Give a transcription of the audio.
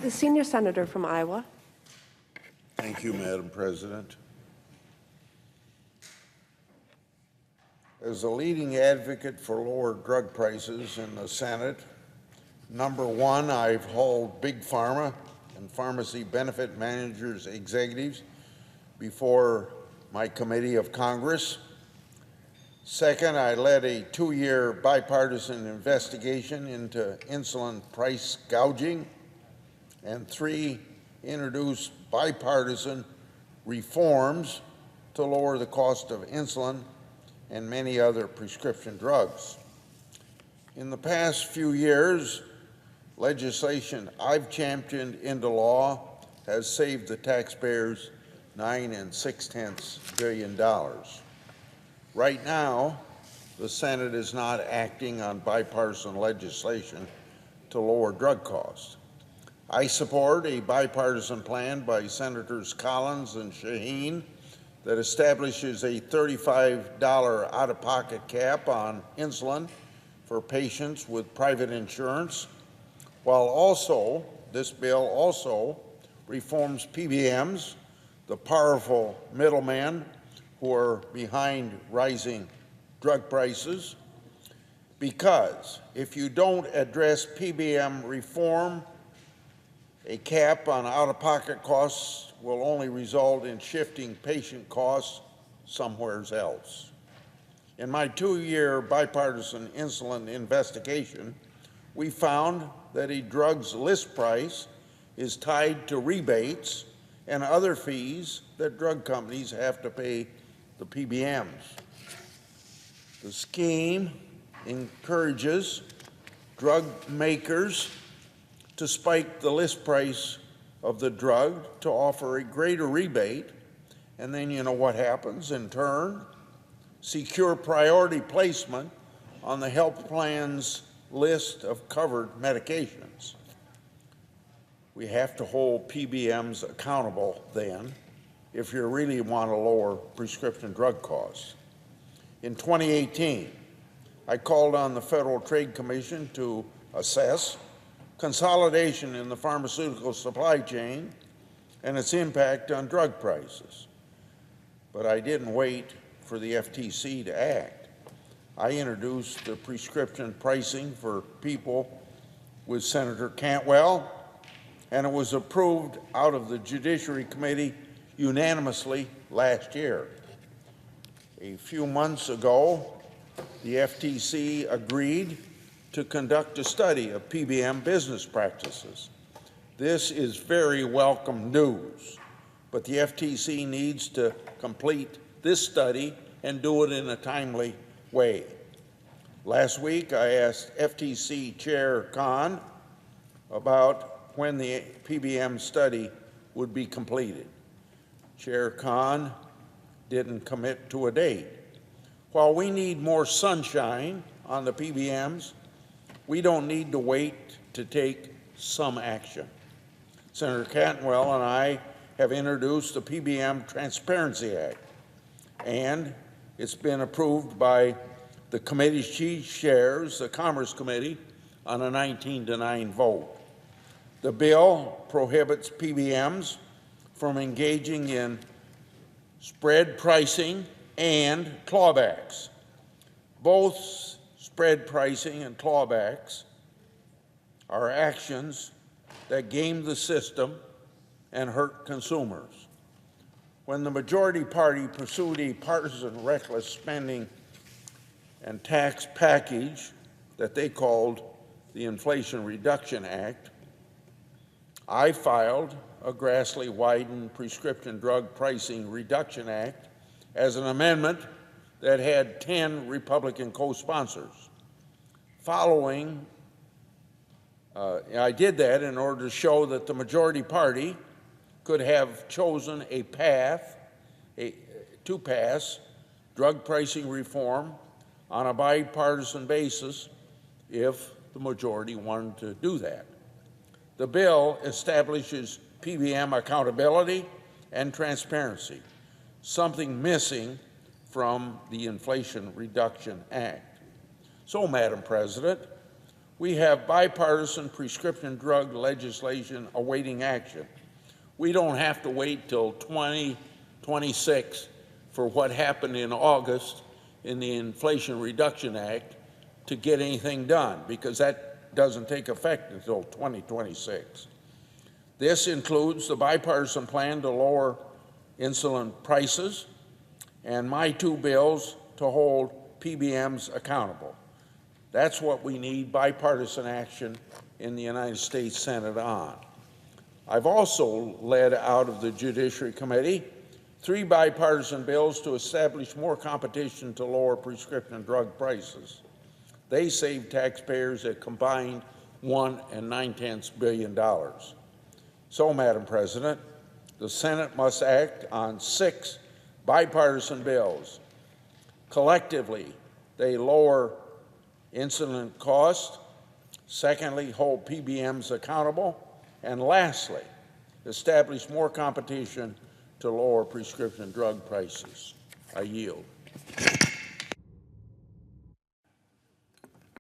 The senior senator from Iowa. Thank you, Madam President. As a leading advocate for lower drug prices in the Senate, number one, I've hauled big pharma and pharmacy benefit managers executives before my committee of Congress. Second, I led a 2-year bipartisan investigation into insulin price gouging. And 3, introduced bipartisan reforms to lower the cost of insulin and many other prescription drugs. In the past few years, legislation I've championed into law has saved the taxpayers $9.6 billion. Right now, the Senate is not acting on bipartisan legislation to lower drug costs. I support a bipartisan plan by Senators Collins and Shaheen that establishes a $35 out-of-pocket cap on insulin for patients with private insurance, while also, this bill also reforms PBMs, the powerful middlemen who are behind rising drug prices, because if you don't address PBM reform, a cap on out-of-pocket costs will only result in shifting patient costs somewhere else. In my 2-year bipartisan insulin investigation, we found that a drug's list price is tied to rebates and other fees that drug companies have to pay the PBMs. The scheme encourages drug makers to spike the list price of the drug to offer a greater rebate, and then you know what happens in turn? Secure priority placement on the health plan's list of covered medications. We have to hold PBMs accountable then if you really want to lower prescription drug costs. In 2018, I called on the Federal Trade Commission to assess consolidation in the pharmaceutical supply chain and its impact on drug prices. But I didn't wait for the FTC to act. I introduced the prescription pricing for people with Senator Cantwell, and it was approved out of the Judiciary Committee unanimously last year. A few months ago, the FTC agreed to conduct a study of PBM business practices. This is very welcome news, but the FTC needs to complete this study and do it in a timely way. Last week, I asked FTC Chair Khan about when the PBM study would be completed. Chair Khan didn't commit to a date. While we need more sunshine on the PBMs, we don't need to wait to take some action. Senator Cantwell and I have introduced the Pbm Transparency Act, and it's been approved by the committee's chief chairs, the Commerce Committee, on a 19-9 vote. The bill prohibits PBMs from engaging in spread pricing and clawbacks. Both spread pricing and clawbacks are actions that game the system and hurt consumers. When the majority party pursued a partisan reckless spending and tax package that they called the Inflation Reduction Act, I filed a Grassley-Wyden Prescription Drug Pricing Reduction Act as an amendment that had 10 Republican co-sponsors. I did that in order to show that the majority party could have chosen a path to pass drug pricing reform on a bipartisan basis if the majority wanted to do that. The bill establishes PBM accountability and transparency, something missing from the Inflation Reduction Act. So, Madam President, We have bipartisan prescription drug legislation awaiting action. We don't have to wait till 2026 for what happened in August in the Inflation Reduction Act to get anything done, because that doesn't take effect until 2026. This includes the bipartisan plan to lower insulin prices and my two bills to hold PBMs accountable. That's what we need bipartisan action in the United States Senate on. I've also led out of the Judiciary Committee 3 bipartisan bills to establish more competition to lower prescription drug prices. They save taxpayers a combined $1.9 billion. So, Madam President, the Senate must act on 6 bipartisan bills. Collectively, they lower insulin costs. Secondly, hold PBMs accountable. And lastly, establish more competition to lower prescription drug prices. I yield.